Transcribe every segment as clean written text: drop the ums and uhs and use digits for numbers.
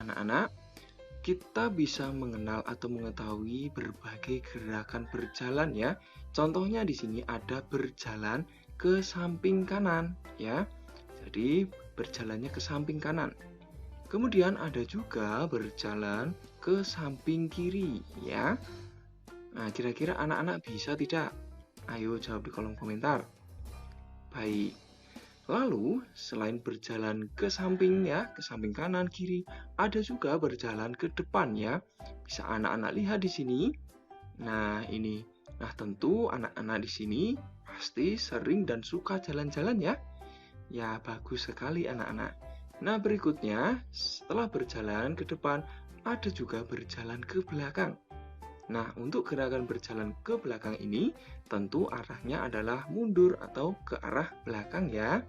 anak-anak, kita bisa mengenal atau mengetahui berbagai gerakan berjalan ya. Contohnya di sini ada berjalan ke samping kanan ya. Jadi berjalannya ke samping kanan. Kemudian ada juga berjalan ke samping kiri ya. Nah, kira-kira anak-anak bisa tidak? Ayo jawab di kolom komentar. Baik. Lalu, selain berjalan ke samping ya, ke samping kanan, kiri, ada juga berjalan ke depan ya. Bisa anak-anak lihat di sini. Nah, ini. Nah, tentu anak-anak di sini pasti sering dan suka jalan-jalan ya. Ya, bagus sekali anak-anak. Nah, berikutnya, setelah berjalan ke depan, ada juga berjalan ke belakang. Nah, untuk gerakan berjalan ke belakang ini, tentu arahnya adalah mundur atau ke arah belakang ya.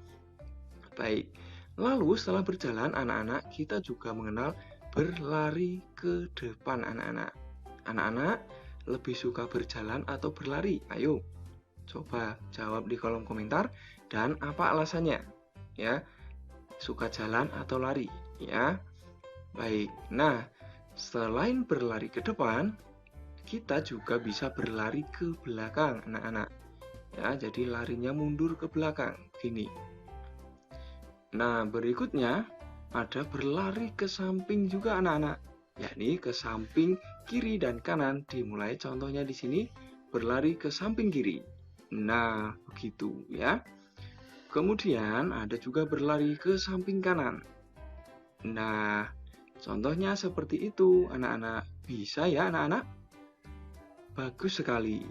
Baik, lalu setelah berjalan anak-anak, kita juga mengenal berlari ke depan anak-anak. Anak-anak lebih suka berjalan atau berlari? Ayo, coba jawab di kolom komentar dan apa alasannya? Ya, suka jalan atau lari? Ya, baik. Nah, selain berlari ke depan, kita juga bisa berlari ke belakang anak-anak. Ya, jadi larinya mundur ke belakang, gini. Nah, berikutnya ada berlari ke samping juga anak-anak, yakni ke samping kiri dan kanan. Dimulai contohnya di sini berlari ke samping kiri. Nah, begitu ya. Kemudian ada juga berlari ke samping kanan. Nah, contohnya seperti itu anak-anak. Bisa ya anak-anak? Bagus sekali.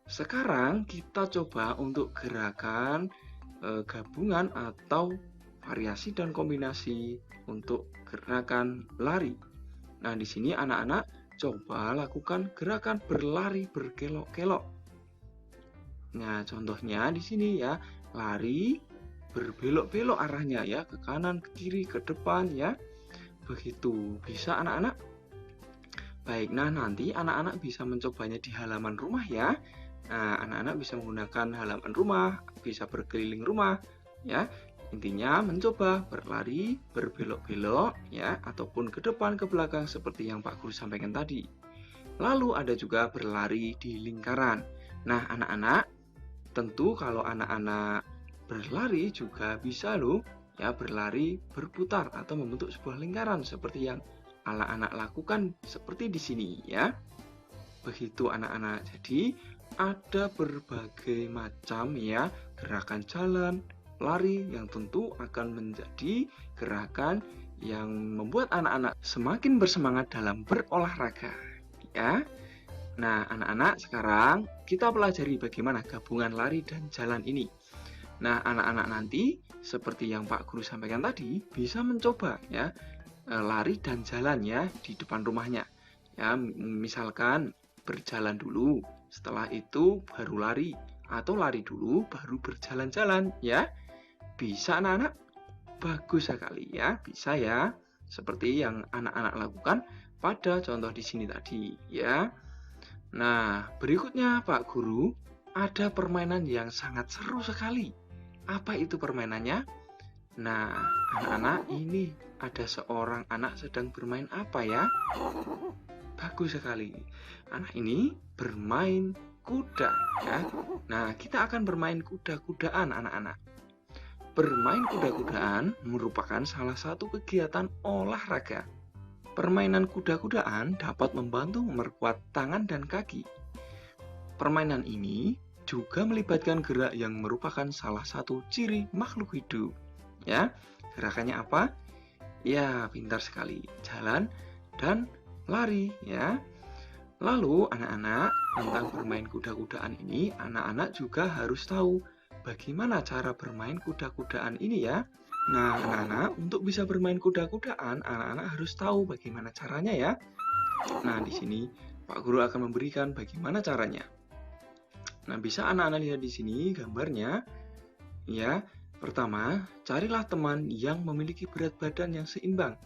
Sekarang kita coba untuk gerakan gabungan atau variasi dan kombinasi untuk gerakan lari. Nah, di sini anak-anak coba lakukan gerakan berlari berkelok-kelok. Nah, contohnya di sini ya, lari berbelok-belok arahnya ya, ke kanan, ke kiri, ke depan ya. Begitu. Bisa anak-anak? Baik, nah nanti anak-anak bisa mencobanya di halaman rumah ya. Nah, anak-anak bisa menggunakan halaman rumah, bisa berkeliling rumah ya. Intinya mencoba berlari, berbelok-belok ya, ataupun ke depan, ke belakang seperti yang Pak Guru sampaikan tadi. Lalu ada juga berlari di lingkaran. Nah, anak-anak, tentu kalau anak-anak berlari juga bisa loh ya, berlari berputar atau membentuk sebuah lingkaran seperti yang anak-anak lakukan seperti di sini ya. Begitu anak-anak. Jadi ada berbagai macam ya gerakan jalan, lari yang tentu akan menjadi gerakan yang membuat anak-anak semakin bersemangat dalam berolahraga ya. Nah, anak-anak sekarang kita pelajari bagaimana gabungan lari dan jalan ini. Nah, anak-anak nanti seperti yang Pak Guru sampaikan tadi bisa mencoba ya lari dan jalan ya di depan rumahnya. Ya, misalkan berjalan dulu, setelah itu baru lari atau lari dulu baru berjalan-jalan ya. Bisa anak-anak? Bagus sekali ya, bisa ya. Seperti yang anak-anak lakukan pada contoh di sini tadi ya. Nah, berikutnya Pak Guru, ada permainan yang sangat seru sekali. Apa itu permainannya? Nah, anak-anak, ini ada seorang anak sedang bermain apa ya? Bagus sekali. Anak ini bermain kuda ya. Nah, kita akan bermain kuda-kudaan anak-anak. Bermain kuda-kudaan merupakan salah satu kegiatan olahraga. Permainan kuda-kudaan dapat membantu memperkuat tangan dan kaki. Permainan ini juga melibatkan gerak yang merupakan salah satu ciri makhluk hidup. Ya, gerakannya apa? Ya, pintar sekali. Jalan dan lari ya. Lalu anak-anak, tentang bermain kuda-kudaan ini, anak-anak juga harus tahu bagaimana cara bermain kuda-kudaan ini ya. Nah, anak-anak, untuk bisa bermain kuda-kudaan, anak-anak harus tahu bagaimana caranya ya. Nah, di sini Pak Guru akan memberikan bagaimana caranya. Nah, bisa anak-anak lihat di sini gambarnya. Ya, pertama, carilah teman yang memiliki berat badan yang seimbang.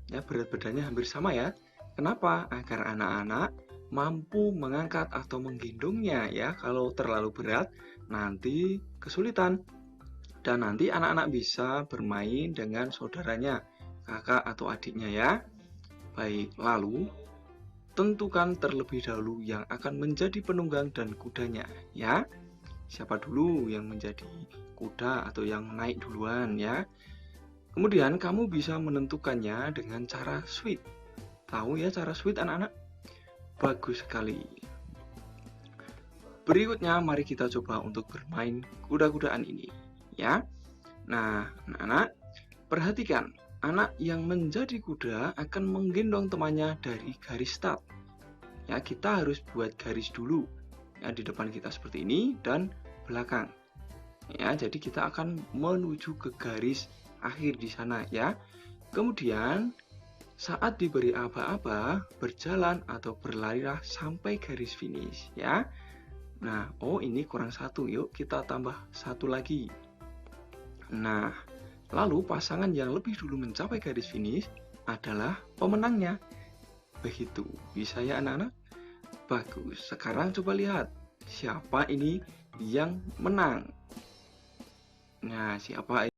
Ya, berat badannya hampir sama ya. Kenapa? Agar anak-anak mampu mengangkat atau menggendongnya ya. Kalau terlalu berat, nanti kesulitan. Dan nanti anak-anak bisa bermain dengan saudaranya, kakak atau adiknya ya. Baik, lalu tentukan terlebih dahulu yang akan menjadi penunggang dan kudanya, ya. Siapa dulu yang menjadi kuda atau yang naik duluan, ya. Kemudian kamu bisa menentukannya dengan cara sweet. Tahu ya cara sweet anak-anak? Bagus sekali. Berikutnya mari kita coba untuk bermain kuda-kudaan ini, ya. Nah, anak-anak, perhatikan. Anak yang menjadi kuda akan menggendong temannya dari garis start. Ya, kita harus buat garis dulu. Ya, di depan kita seperti ini dan belakang. Ya, jadi kita akan menuju ke garis akhir di sana, ya. Kemudian saat diberi aba-aba, berjalan atau berlarilah sampai garis finish, ya. Nah, ini kurang satu, yuk kita tambah satu lagi. Nah, lalu pasangan yang lebih dulu mencapai garis finish adalah pemenangnya. Begitu, bisa ya anak-anak? Bagus, sekarang coba lihat, siapa ini yang menang? Nah, siapa